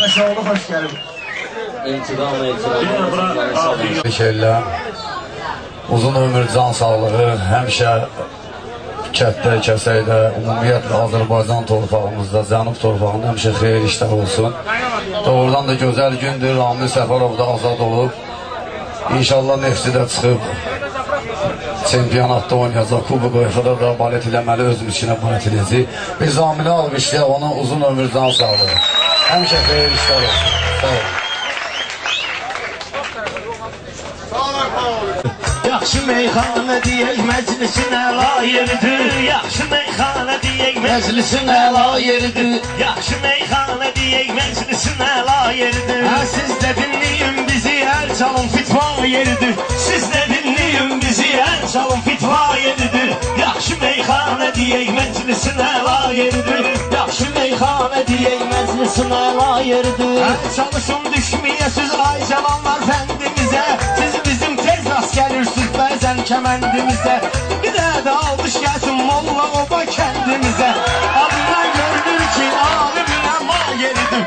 Meşe oldu, hoş geldin. İnşallah uzun ömür, can sağlığı, həmişə kətdə, kəsəkdə, ümumiyyətlə Azərbaycan torpağımızda, Cənub torpağında həmişə xeyir işlər olsun. Doğrudan da gözəl gündür, Ramil Səfərov da azad olub. İnşallah Neftçidə çıxıb çempionatda oynayacaq, Kubok UEFA-da da balet eləməli, özümüz içinə balet eləyəcək. Biz Ramil'i alqışlayaq, ona uzun ömür, can sağlığı. Həmişə xeyir işlər olsun. Sağ olun. Yaxşı meyxana deyək, məclisin əla yeridir. Yaxşı meyxana deyək, məclisin əla yeridir. Yaxşı meyxana deyək, məclisin əla yeridir. Siz də dinləyin bizi, əl çalın, fitva yeridir. Siz də dinləyin bizi, əl çalın, fitva yeridir. Yaxşı meyxana deyək, məclisin əla yeridir. Yaxşı meyxana deyək, məclisin əla yeridir. Çalışın düşməyəsiz, ay cavanlar fəndimizə. Siz bizim tez rast gəlirsiniz bəzən kəməndimizə. Bir də alqış gəlsin Molla Oba kəndimizə. Adından görünür ki, alimün əmma yeridir.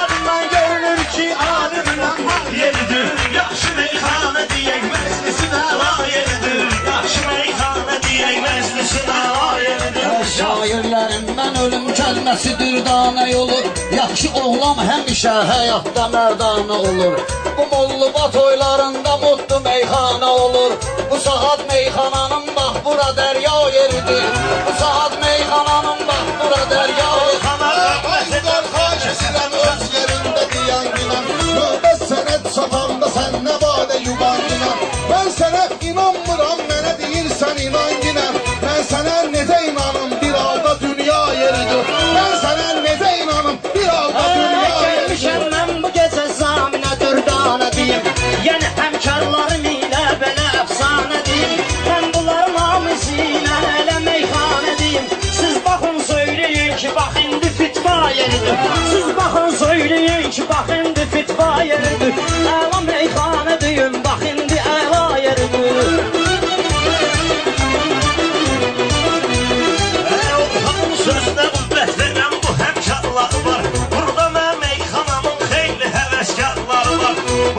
Adından görünür ki, alimün əmma yeridir. Yaxşı meyxana deyək, məclisin əla yeridir. Yaxşı meyxana deyək, məclisin əla yeridir. Şairlərimdən ölüm kəlməsidir danə olur. Yaxşı oğlan həmişə həyatda mərdanə olur. Bu Molluba toylarında mutlu meyxana olur. Bu saat meyxananın bax bura dərya yeridir. Bu saat meyxananın bax bura dərya yeridir. Ayıqlar xaç edirəm öz yerində diyan günəm. Növbə sənət çatanda sən nə vadə yuvan günəm. Mən sənə inanmıram, mənə deyirsən inan günəm. Mən sənə necə inanım, bir halda dünya yeridir. Mən sənə necə inanım, bir halda dünya yeridir. Mən bu gecə zaminə dürdanə deyim. Yəni həmkarlarım ilə belə əfsanə deyim. Mən bunların hamısı ilə elə meyxanə deyim. Siz baxın söyləyin ki, bax indi fitva yeridir. Siz baxın söyləyin ki, bax indi fitva yeridir. Əla meyxanə deyim, bax indi əla yeridir. Orxanın sözünə qüvvət verən bu həmkarları var. Burada mən meyxanamın xeyli həvəskarları var.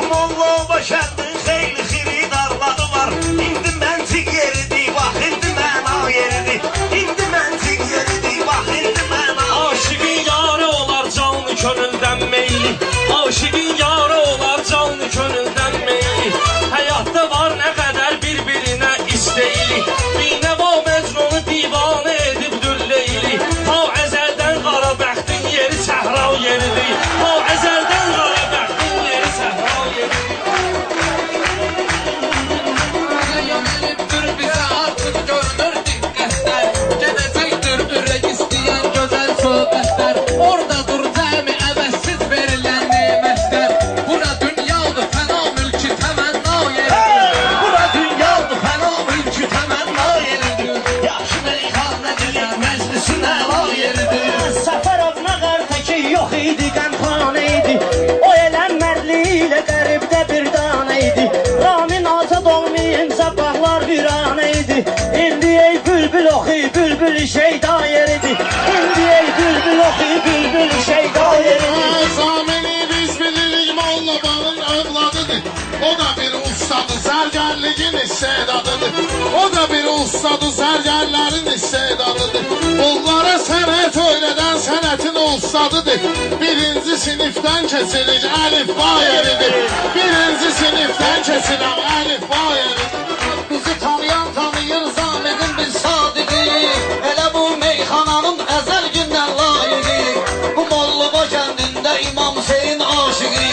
Molla Oba kəndin xeyli xiridarları var. İndi məntiq yeridir, bax indi məna yeridir. İndi məntiq yeridir, bax indi məna. Aşıqın yarı olar canlı könüldən meyli. Aşıqın yarı olar canlı könüldən meyli. Həyatda var nə qədər bir-birinə istəyili. Binəva Məcnunu divanə edib dülleyli. Ta əzəldən qara bəxtin yeri səhra yeridir. Ta əzəldən qara bəxtin yeri səhra yeridir. Gəlibdir bizə artıq görünür diqqətlər. Gələcəkdir ürək istəyən gözəl söhbətlər. Oradadır cəmi əvəzsiz verilən nemətlər. Bura dünyadır fəna mülki təmənna yeridir. Bura dünyadır fəna mülki təmənna yeridir. Yaxşı meyxanə deyək, məclisin əla yeridir. Səfərov nəğərtəki yox idi, qəmxanə idi. O elə mərli ilə qəribdə bir danə idi. Ramin azad olmayınca bağlar viranə idi. İndi ey bülbül oxu, bülbül şeyda yeridir. İndi ey bülbül oxu, bülbül şeyda yeridir. Zamini biz bilirik, Molla Oba'nın övladıdır. O da bir ustadı, zərgərliyin istedadıdır. O da bir ustadı, zərgərlərin istedadıdır. Onlara sənət öyrədən sənətin ustadıdır. Birinci sinifdən kesilir, əlifba yeridir. Birinci sinifdən kesiləm, əlifba yeridir. Bizi tanıyan tanıyır Zaminin bir sadiqi. Elə bu meyxananın əzəl gündən layiqi. Bu Molluba kəndində İmam Hüseyin aşıqi.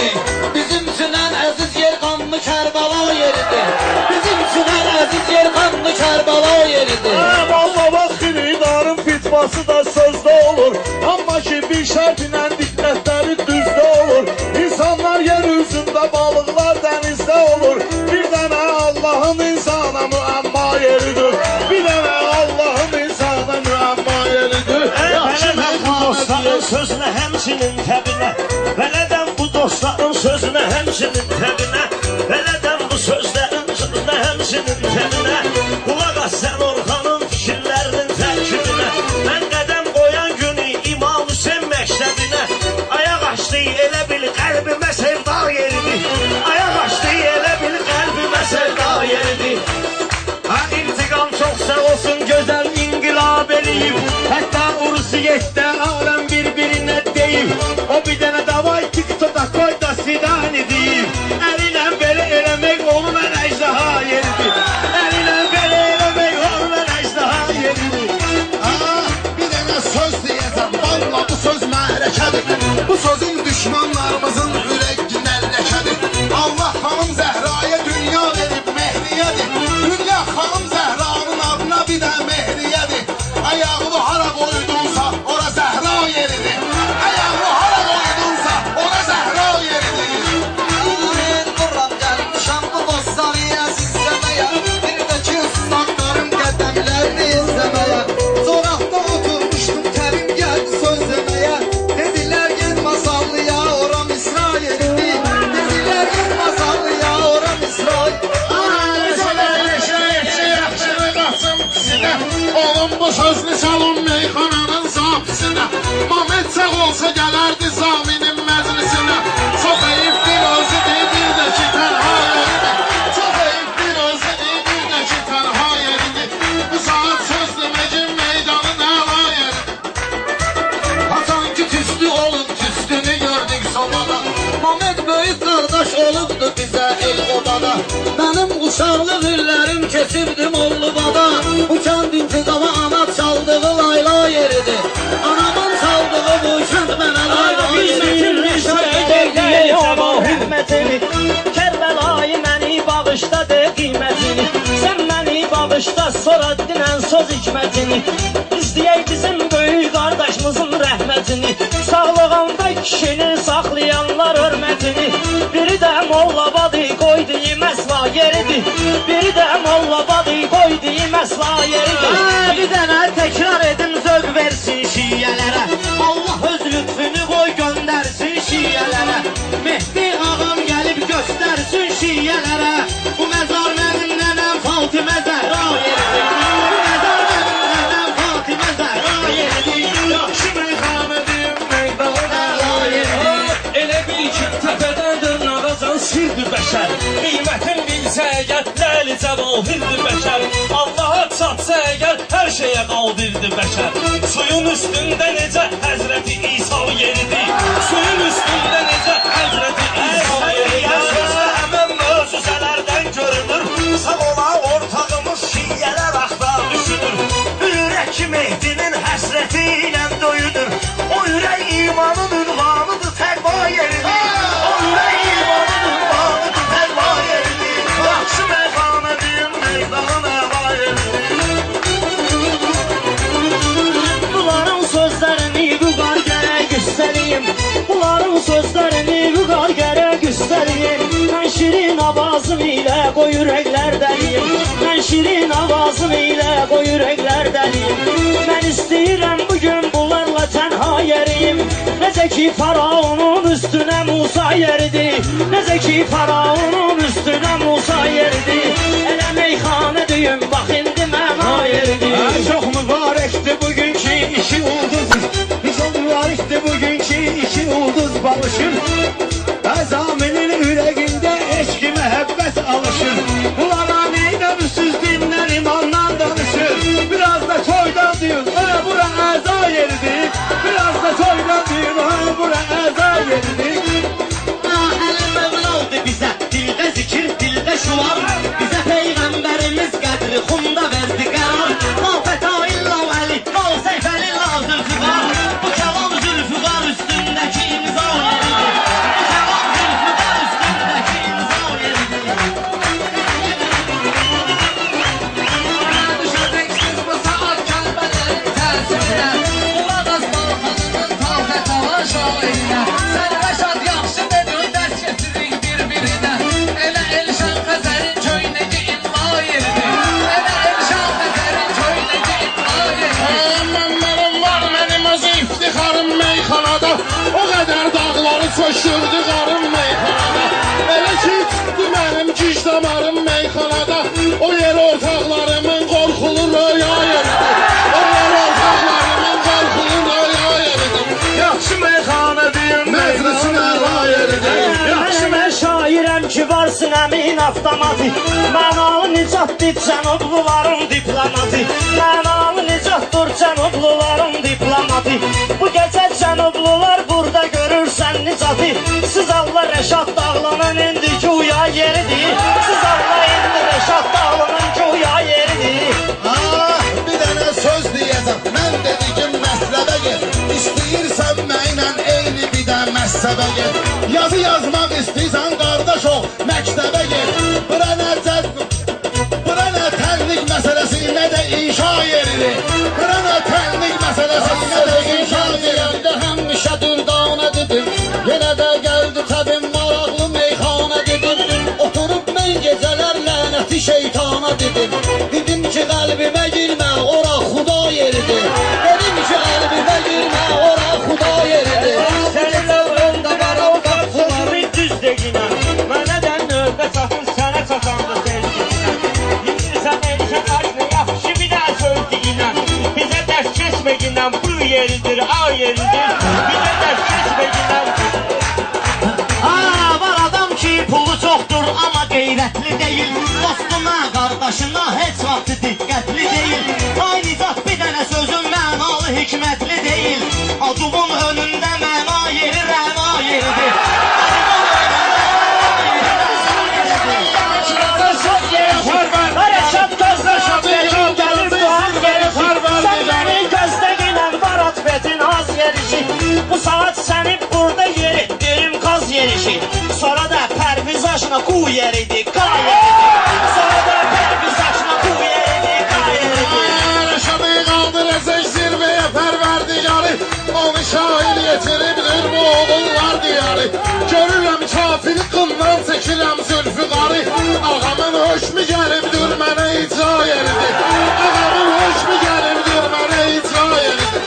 Bizim üçün ən əziz yer qanlı Kərbəla yeridir. Bizim üçün ən əziz yer qanlı Kərbəla yeridir. Molla Oba xiridarın fitvası da sözdə olur. Amma ki bir şərtlə diqqətləri düzdə olur. İnsanlar yer üzündə, balıqlar dənizdə olur. Bir dənə Allahın insana müəmma yeridir. Bir dənə Allahın insana müəmma yeridir. Bələdəm bu dostların sözünə, həmçinin təbinə. Bələdəm bu dostların sözünə, həmçinin təbinə. Bələdəm bu sözlərin sözünə, həmçinin təbinə. Qulaq as sən Orxanın fikirlərinin tərkibinə. Mən qədəm qoyan günü İmam Hüseyin məktəbinə. Ayaq açdı elə bir alem bir-birine deyim. O bir dənə davay TikTok'a koy da sidani deyim. Əlinlə belə eləmək onun ən əcdaha yeridir. Əlinlə belə eləmək onun ən əcdaha yeridir. Bir dənə söz deyəcəm, valla bu söz mərəkədir. Bu sözün düşmanlarımızın ürəyindən ləkədir. Allah xanım Zəhraya dünya verib Mehriyədir. Dünya xanım Zəhranın adına bir də Mehriyədir. Ayağını hara qoydunsa ora Zəhra yeridir. Ayağını hara qoydunsa ora Zəhra yeridir. Ben buram gelmişim bu dostlarıya izlemeye. Bir de ki ıslaklarım qədəmlərini izlemeye. Zoraqda oturmuştum terim geldi sözlemeye. Dediler gel masallıya ora Misra yeridi. Dediler gel masallıya ora Misra. Oğlum bu sözlü salon meyxananın zapisine. Mamet sağ olsa gələrdi zaminin məclisinə. Çox eyib bir özüdür, bir də ki tənha yeridir. Çox eyib bir özüdür, bir də ki tənha yeridir. Bu saat söz deməcin meydanın əla yeridir. Hasan ki tüstü olup tüstünü gördük sobada. Mehmet büyük kardeş olubdu bize el obada. Benim uşaqlıq illərim keçirdim Mollubada. Uçan intiqama ana çaldığı layla yeridi. Anamın çaldığı bu şənd mənə layla Hürmetini, Kərbəlayı məni bağışla de qiymətini. Sən məni bağışla, sonra dinən söz hikmətini. İzləyək bizim böyük qardaşımızın rəhmətini. Sağlığında kişini saxlayanlar hörmətini. Biri də Mollabadi qoydu məsla yeridir. Biri də Mollabadi qoydu məsla yeridir. Bir dənə təkrar edim zövq versin şiyələrə. Allah öz lütfünü qoy göndərsin şiyələrə. Mehdi ağam gəlib göstərsin şiyələrə. Bu məzar mənim nənəm Fatimə Zəhra yeridir. Bu məzar mənim nənəm Fatimə Zəhra yeridir. Yaxşı meyxanədir, meydanə yeridir. Elə bil ki, təpədən dırnağacan sirdir bəşər. Qiymətin bilsə əgər, ləli cəvahirdir bəşər. Allaha çatsa əgər, hər şeyə qadirdir bəşər. Suyun üstündə necə Həzrəti İsa yeridir. Suyun üstündə necə Həzrəti İsa yeridir. Həmən möcüzələrdən görünür. Sağ ola ortağımız şiyələr axtar düşünür. Ürək Mehdinin həsrəti ilə döyünür. O ürək imanın ünvanıdır, təqva yeridir. O ürək imanın ünvanıdır, təqva yeridir. Yaxşı meyxanədir, meydanın əla yeridir. Bunların sözlərini vüqar gərək üstəliyim. Bunların sözlərini vüqar gərək üstəliyim. Mən şirin avazım ilə qoy ürəklərdəyim. Mən şirin avazım ilə qoy ürəklərdəyim. Mən istəyirəm bugün bunlarla tənha yeriyim. Necə ki Faraonun üstünə Musa yeridi. Necə ki Faraonun üstünə Musa yeridi. Elə meyxanə düyüm, bax indi məna yeridi. Çox mübarəkdir bugünkü iki ulduz. Çok mübarəkdir bugünkü iki ulduz balışır. Əzaminin ürəyində eşki məhəbbət alışır. Bunlara neynəmsiz dinlər imandan danışır. Biraz da toydan diyor, bura əza yeridir. Biraz da toydan diyor, bura əza yeridir. Əli Mevla'dı bizə, dildə zikir, dildə şuar. Bizə Peyğəmbərimiz qədri xunda verdi qərar. Mafətə illa əli, qal seyfəli lazım füqar. Bu kəlam zülfüqar üstündəki imza yeridir. Bu kəlam zülfüqar üstündəki imza yeridir. Düşəcəksiniz bu saat kəlbələrin təsirinə. Ulaq az balxanının tafə tavan şahidinə. Sən Rəşad yaxşı dedin, dərs getirin bir-birinə. Elə Elşan Xəzərin köynəki imla yeridir. Elə Elşan Xəzərin köynəki imla yeridir. Mənim var, mənim öz iftixarım meyxanada. O qədər dağları söşürdü qarım meyxanada. Elə ki çıxdı mənim gic damarım meyxanada. O yer ortaqlarımın qorxulu röya yeridir. O yer ortaqlarımın qorxulu röya yeridir. Yaxşı meyxanədir, məclisin əla yeridir. Yaxşı mən şairəm ki varsın əmin avtomatik Mənalı nicatdır cənubluların diplomatik Mənalı nicatdır cənubluların diplomatik Bu gecə cənublular burada görürsən nicatı Siz Allah Rəşad Dağlı'nın indi güya yeridir Siz Allah indi Rəşad Dağlı'nın güya yeridir Bir dənə söz deyəcəm, mən dedikim məsləbə gel İstəyirsən mənlə eyni bir də məsləbə gel Yazı yazmaq istəyirsən qardaş ol, məktəbə gel Bura nə tənlik məsələsi, nə də inşa yeridir Bura nə tənlik məsələsi, nə də inşa yeridir Həmişə dürdana dedim Yenə də gəldi təbim maraqlı meyxana dedim Oturub mən gecələr lənəti şeytana dedim Dedim ki qəlbimə girmə ora xuda yeridir Dedim ki qəlbimə girmə ora xuda yeridir Sənin ömründə var o qapıları düz deyinəm Mənə də növbə çatır sənə çatandı sevgilinə Bilirsən elişən aşını yaxşı bir də söz deyinəm Bizə dərs keçməginəm bu yeridir a yeridir Bizə dərs keçməginəm var adam ki pulu çoxdur amma qeyrətli deyil Dostuna, qardaşına heç vaxtı diqqətli deyil Aynı zat bir dənə sözün mənalı hikmətli deyil Aduvun önündə məna yeri rəna yeridir Hərəşat gözləşab verin gəlir doğan gerisi Sən məni gözləginən var atfetin az yerişi Bu saat səni burada yeritdirim qaz yerişi Sonra da pərviz aşına qu yeridir qa yeridir Sonra da pərviz aşına qu yeridir qa yeridir Rəşadı qaldıracaq zirvəyə pərverdigarı Onu şair yetiribdir bu oğullar diyarı Görürəm kafiri qından çəkirəm zülfüqarı Ağamın hökmü gəlibdir mənə icra yeridir Ağamın hökmü gəlibdir mənə icra yeridir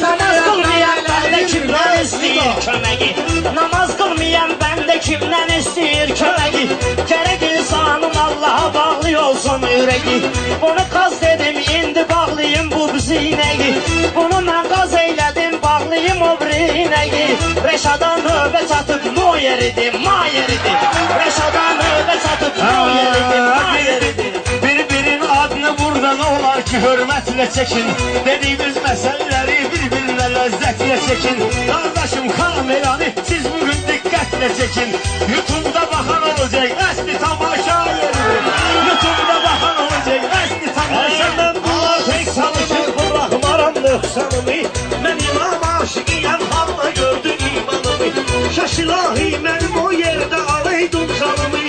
Namaz qılmayan bəndə kimdən istəyir köməgi Namaz qılmayan bəndə kimdən istəyir köməgi Gərək insanın Allaha bağlı olsun ürəyi Bunu qaz dedim indi bağlayım bu zinəyi Bunu mən qaz eylədim bağlayım o brinəyi Rəşada növbə çatıb no yeridir ma yeridir Rəşada növbə çatıb no yeridir ma yeridir Bir-birin adını buradan olar ki hörmətlə çəkin Dediyimiz məsələləri bir-birinə ləzzətlə çəkin Qardaşım kameranı siz bugün diqqətlə çəkin YouTube'da baxan olacaq əsli tamaşa yeridir YouTube'da baxan olacaq əsli tamaşa Mən bunlar pek çalışır bırakmaram nöqsanımı Mən imam aşıqiyəm Allah gördü imanımı Şaşılahi mənim o yerdə alaydın canımı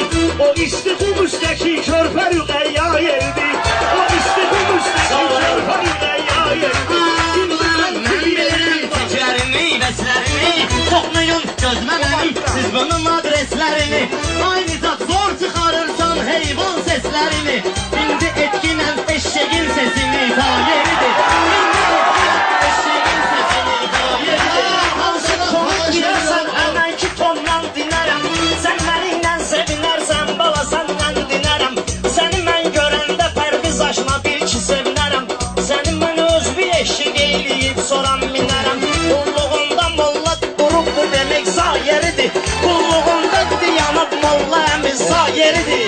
O istiqum üstəki körpə rüqəyya yeridir O istiqum üstəki körpə rüqəyya yeridir Sokmayın gözmə mənim siz bunun adreslərini Aynı zat zor çıxarırsan heyvan seslərini İndi etkinən eşeğin sesini ta yeridir İndi etkinən eşeğin sesini ta yeridir Hansı tonu girərsən əmən ki tondan dinərəm Sən mənimlə sevinərsən bala səndən dinərəm Səni mən görəndə pərviz aşına bil ki sevinərəm Səni mən öz bir eşeğ eyləyib soran minərəm Qulluğunda molla durubdur demək zayeridir Qulluğunda diyanıb molla əmin zayeridir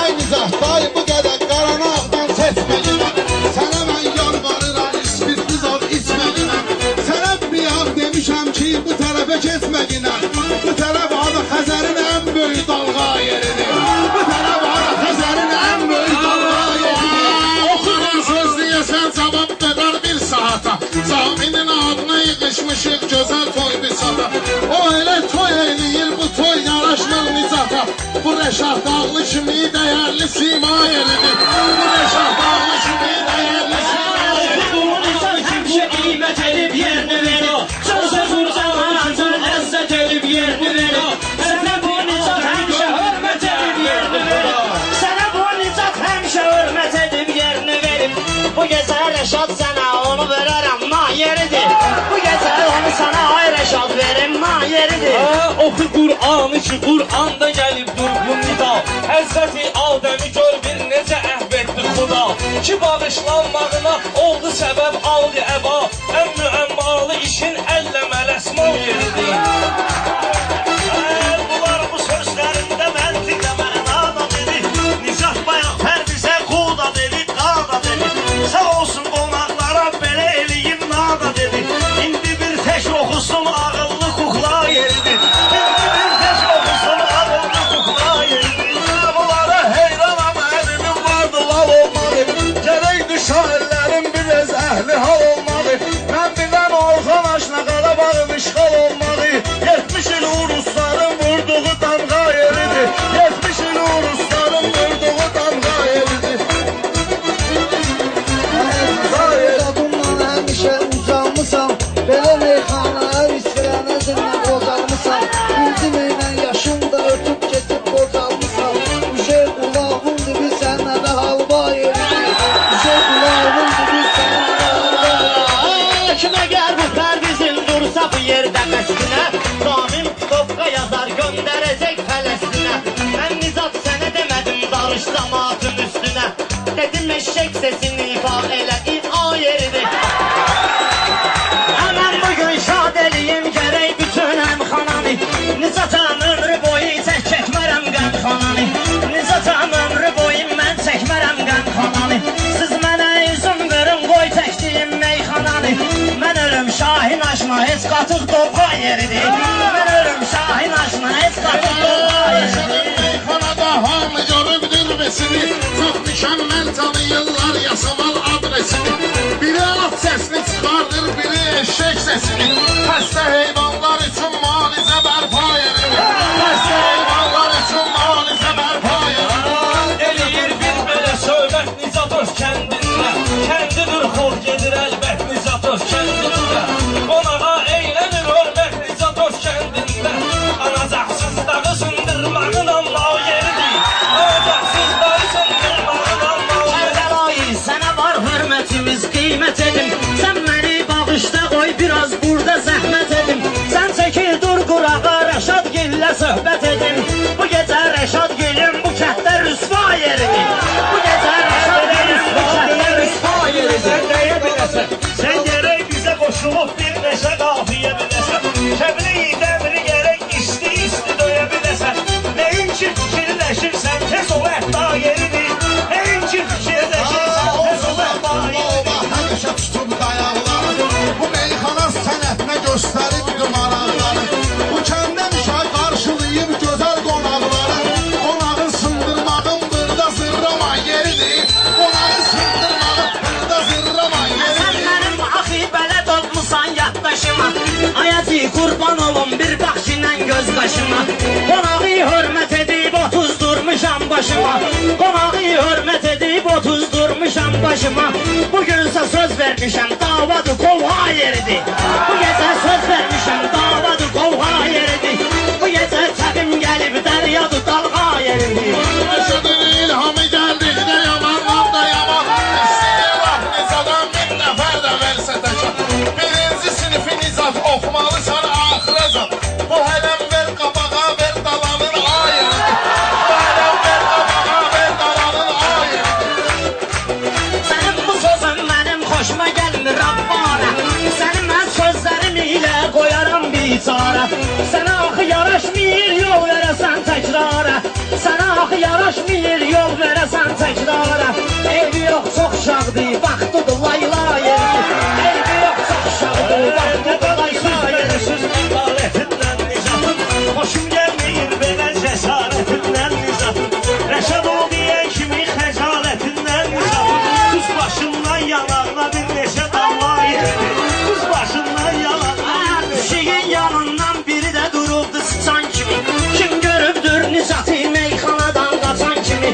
Aynı zat dayı bu qədər qaranaqdan seçməyinəm Sənə mən yalvarıram ispirtli zat içməyinəm Sənə bir an demişəm ki bu tərəfə keçməyinəm Bu tərəf adı Xəzərin ən böyük dalğa yeridir Bu tərəf adı Xəzərin ən böyük dalğa yeridir Oxudun söz deyəsən cavab vedər bir saata Caminin adına yığışmışıq gözəl toy bir sata O elə toy eləyir bu toy yaraşmır nicata Bu Rəşad Dağlı kimi dəyərli sima yeridir Bu Rəşad Dağlı kimi dəyərli sima yeridir Həmişə qiymət edib yerini ver o Çox sözür cəmanatın əzzət edib yerini ver o Sənə bu nicat həmişə hörmət edib yerini ver o Sənə bu nicat həmişə hörmət edib yerini verib Bu gecə Rəşad sənə onu verərəm ma yeridir Bu gecə onu sənə ay Rəşad verim ma yeridir Oxu Qur'anı ki Qur'anda gəlib dur bu nida Həzrəti Adəmi gör bir necə əhv etdi xuda Ki bağışlanmağına oldu səbəb aldı əba Ən müəmmalı işin əlləməl əsmal yeridir Bunlar bu istiqbal elədin o yeridir. Mən bugün şad eləyim gərək bütün əmxananı. Nizatam ömrü boyu tək çəkmərəm qəmxananı. Nizatam ömrü boyu mən çəkmərəm qəmxananı. Siz mənə izin verin qoy təkdiyim meyxananı. Mən ölüm Şahin aşma heç qatıq doğğa yeridir. Mən ölüm Şahin aşma heç qatıq doğğa yeridir. Meyxanada hamı görüb dilbesini, çox mükəmməl tanıyırlar yasamal adresini. Biri at səsini çıxardır, biri eşek səsini. Xəstə heyvanlar üçün müalicə bərpa yeridir. Xəstə heyvanlar üçün müalicə bərpa yeridir. Eləyir bir belə söhbət Nizatos kəndində. Kəndidir xor gedir əlbət Nizatos kəndində. Qonağa eylənir hörmət Nizatos kəndində. Anacaqsız dağı sındırmağın amma o yeridir. Anacaqsız dağı sındırmağın amma o yeridir. Kərbəlayı sənə var hörmətimiz qiymət edim. Sən məni bağışda qoy biraz burada zəhmət edim. Sən çəkil dur qurağa Rəşad gillə söhbət edim. Bu gecə Rəşad gilin bu kənddə rüsva yeridir. Bu gecə Rəşad gilin bu kənddə rüsva yeridir. Sən nəyə biləsən? Sən gərək bizə qoşulub bir neşə qafiyə biləsən. Kəbli dəmri gərək isti döyə biləsən. Nəyin ki fikirləşirsən tez ol əhda yeridir. Nəyin ki fikirləşirsən tez ol əhda yeridir. Həmişə tutub dayaqları, bu meyxana sənətinə göstəribdi maraqları. Bu kəndə müşay qarşılayıb gözəl qonaqları. Qonağı sındırmağın burada zırraman yeridir. Qonağı sındırmağın burada zırraman Sən yeridir. mənim axı bələd olmusan yaddaşıma. Ayəti qurban olum bir baxşinən göz qaşıma. Qonağı hörmət edib 30 durmuşam başıma. Qonağı hörmət edib 30 durmuşam başıma. Bugünsə söz vermişəm davadı qovğa yeridir. Bu gecə söz vermişəm davadı qovğa yeridir. Bu gecə təbim gəlib dəryadı dalğa yeridir. Yaşadır ilhamı gəldikdə yamandan da yaman. İstəyir laf nizadan bir nəfər də versə təkan. Birinci sinifi nizat oxumalısan axıracan. Bu hələm ver qabağa ver dalanın ayırdı. Bu hələm ver qabağa ver dalanın ayırdı. Sənin bu sözün mənim xoşuma gəlmir Rabbana. Sənin mən sözlərim ilə qoyaram biçara. Sənə axı yaraşmır yol verəsən təkrara. Sənə axı yaraşmır yol verəsən təkrara. Eybi yox çox uşaqdır, vaxtıdır layla yeridir. Eybi yox çox uşaqdır, vaxtıdır layla yeridir. Ədaletindən Nizatın xoşum gəlmir belə cəsarətindən Nizatın. Rəşad ol deyən kimi xəcalətindən Nizatın. Düz başından yanağına bir neşə damla yeridir. Düz başından yanağına bir neşə Pişiyin yanından biri də durubdu sıçan kimi. Kim görübdür Nizatı meyxanadan qaçan kimi.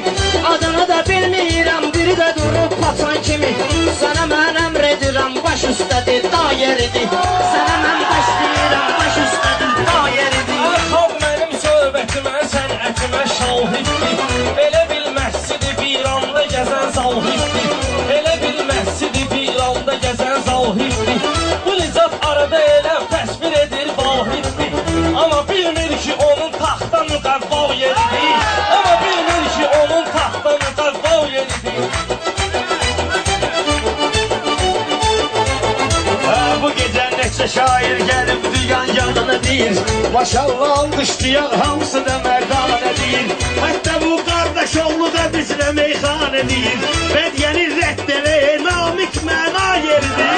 Adını da bilmirəm biri də durub paçan kimi. Sənə mən əmr edirəm baş üstədir da yeridir. Sənə mən baş deyirəm baş üstədir da yeridir. Xalq mənim söhbətimə, sənətimə şahiddir. Elə bil məscidi bir anda gəzən zahiddir. Elə bil məscidi bir anda gəzən zahiddir. Bu Nizat arada elə təsvir edir vahiddir. Amma bilmir ki onun taxta müqəvvav yeridir. Amma bilmir ki onun taxta müqəvvav yeridir. Bu gecə neçə şair gəlib düyan yanına deyir. Maşallah alqışlayan hamısı da mərdanə deyir. Hətta bu qardaş oğlu da bizlə meyxanə deyir. Bədyəni rədd elə namik məna yeridir.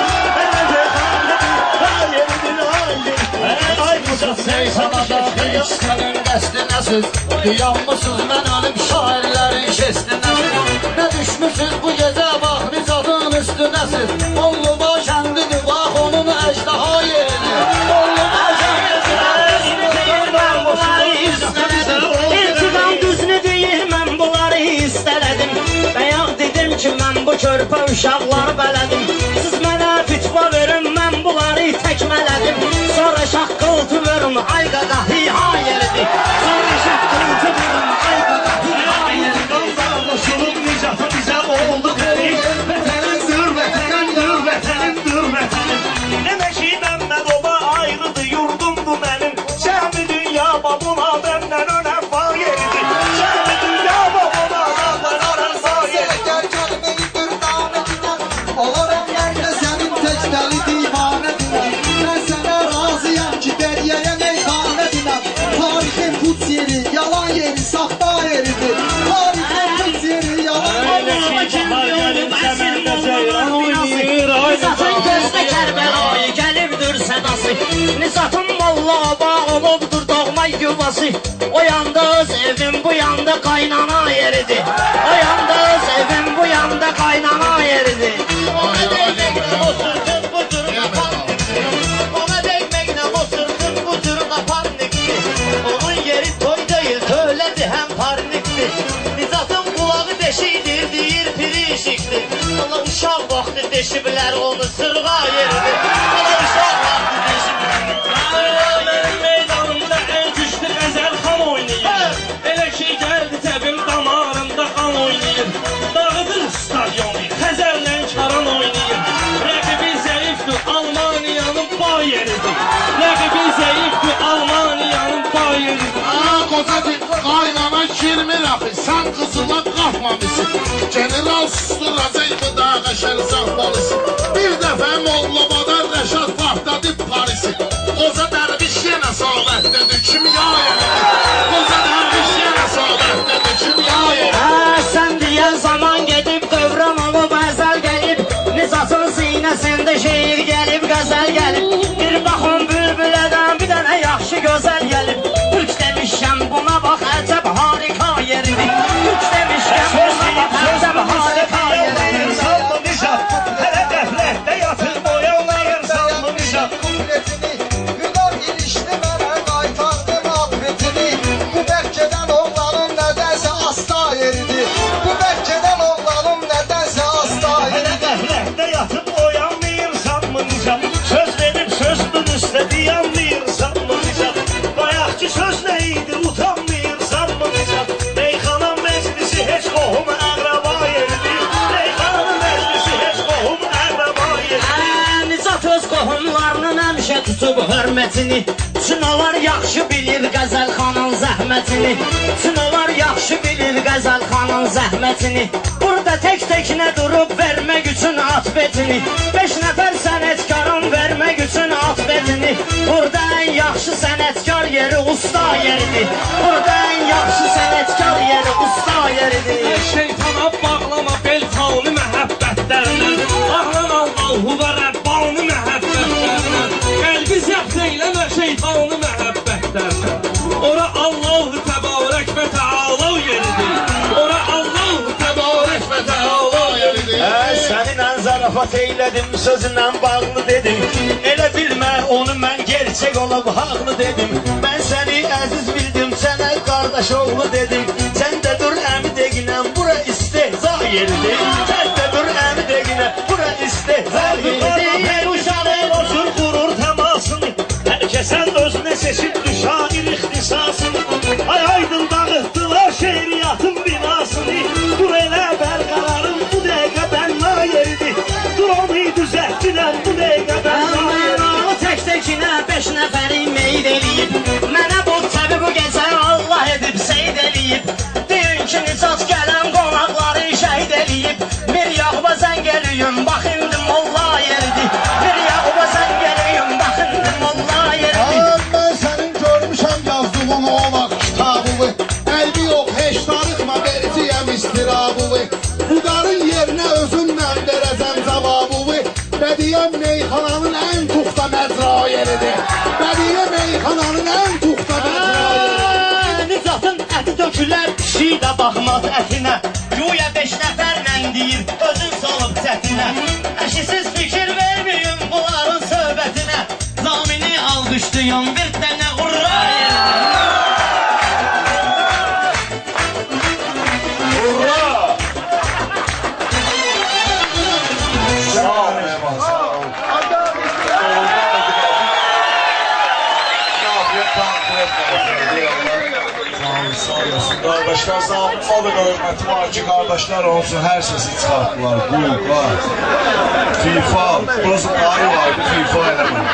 Ay bu da Meyxanada işlənin qəsdi nəsiz? Duyanmısınız mən ölüm şairlərin şestinəsiz? Nə düşmüşsünüz bu gecə bax Nizatın üstünəsiz? Olluba kəndidir bax onun əjdaha yeri. Olluba kəndidir İltiqam düzünü deyir mən bunları istələdim. Bəyaq dedim ki mən bu körpə uşaqları bələdim. Siz mənə fütva verin mən bunları təkmələdim. Sonra şaqqıltı verin ay qaqa hi ha yeridir. Sonra şaqqıltı verin ay qaqa hi ha yeridir. Qoşulub Nizatı bizə oldu dedik. Vətənimdir, vətənimdir, vətənimdir, vətənim. Demək ki Məmmədova ayrıdır yurdumdur mənim. Şəhmi dünya babuna məndən önəm var yeridir. Şəhmi dünya babuna məndən önəm var yeridir. Gəl gəlməyi bir dağına gidəm Nizatın molla oba olubdur doğma yuvası. O yanda öz evim, bu yanda qaynana yeridir. O yanda öz evim, bu yanda qaynana yeridir. Ona değmekle o sırtın bu duruma pandikti. Ona değmekle o sırtın bu duruma pandikti. Onun yeri toy değil, tövlədi hem parnikti. Nizatın kulağı deşidir, deyir pirişikti. Ola uşaq vaxtı deşiblər onu sırğa yeridir. Ola uşaq vaxtı deşiblər. Benim meydanımda en güçlü Gazel Xan oynayır. Elə ki geldi təbim damarımda kan oynayır. Dağıdır stadyonu, Xəzərlə Karan oynayır. Rəqibi zəifdir, Almaniyanın bay yeridir. Rəqibi zəifdir, Almaniyanın bay yeridir. Kocadır qaynana kirmir axı, sən qızıla qalxmamışsın. General susturacaq bu dağa şərsən polisi. Bir dəfə Mollabadan Rəşad vaxtadı Parisi. Qoca dərviş yenə sohbətdədir, kim yayır? Qoca dərviş yenə sohbətdədir, kim yayır? Sən deyən zaman gedib, dövrən olub, əzəl gəlib. Nizatın sinəsində şeir gəlib, qəzəl gəlib. Bir baxın bülbülədən bir dənə yaxşı gözəl gəlib. Türk demişəm buna bax, əcəb harika yeridir. Türk demişəm buna bax, əcəb harika yeridir. Salmışam, hələ qəflətdə yatır boyanlayır salmışam. Kupletini, Günar ilişdi mənə qaytardım affetini. Bu Məkkədən oğlanın nədənsə asta yeridi. Bu Məkkədən oğlanın nədənsə asta Hələ yeridi. qəflətdə yatıb oyanmayır sanmayacam. Söz verib sözünün üstə dayanmayır sanmayacam. Bayaqki söz nə idi utanmayır sanmayacam. Meyxana məclisi heç qohum əqraba yeridir. Meyxana məclisi heç qohum əqraba yeridir. Nizat öz qohumlarının həmişə tutub hörmətini. Çünolar yaxşı bilir Qəzəl xanın zəhmətini. Çünolar yaxşı bilir Qəzəl xanın zəhmətini. Burada tək-təkinə durub vermək üçün atbetini. 5 nəfər sənətkarın vermək üçün atbetini. Burada ən yaxşı sənətkar yeri usta yeridir. Burada ən yaxşı sənətkar yeri usta yeridir. Şeytana bağlama bel taunu məhəbbətlərindən. Ağlan Allahu və Rəbbani məhəbbətlərindən. Qəlbi zəbt eyləmə şeytanı məhəbbətlərindən. Ora Allahu təbarək və təala yeridir. Ora Allahu təbarək və təala yeridir. Səninlə zarafat eylədim, sözünlə bağlı dedim. Elə bilmə onu mən gerçək olub haqlı dedim. Mən səni əziz bildim, sənə qardaş oğlu dedim. Sən də dur əmi deginəm, bura istehza yeridir. Sən də dur əmi deginəm, bura istehza yeridir. Hər uşağın otur qurur təmasını. Hər kəsən özünə seçib şair ixtisasını. Ay aydın dağıtdılar şeiriyyatın binasını. Dur elə bərqəlarım bu dəqiqə bənna yeridir. Dur onu düzəltdilər bu dəqiqə bənna yeridir. Tək-təkinə 5 nəfəri meyd eləyib. Mənə bu təbi bu gecə Allah edib seyd eləyib. Deyin ki Nicat gələn qonaqları şəhid eləyib. Bir yağba zəng eləyim, bax indi molla yeridir. Bir yağba zəng eləyim, bax indi molla yeridir. Ben senin görmüşəm yazdığını olaq kitabını. Əlbi yox, heç tarixmə vericiyəm istirabını. Bu qarın yerinə özümdən verəcəm cavabını. Bədiyyə meyxananın ən tuxta məcra yeridir. Bədiyyə meyxananın ən tuxta məcra yeridir. Nizatın əti tökülər, pişik də baxmaz ətinə. Güya 5 nəfərlə deyir, özün salıb çətinə. Əşisiz fikir verməyim bunların söhbətinə. Zamini alqışlayın, bir dənə qurra Kardeşler sağlıklı ve hürmeti var ki kardeşler olsun her sesi çıkarttılar. Bu, var. FIFA, burası ayı vardı FIFA elemedi.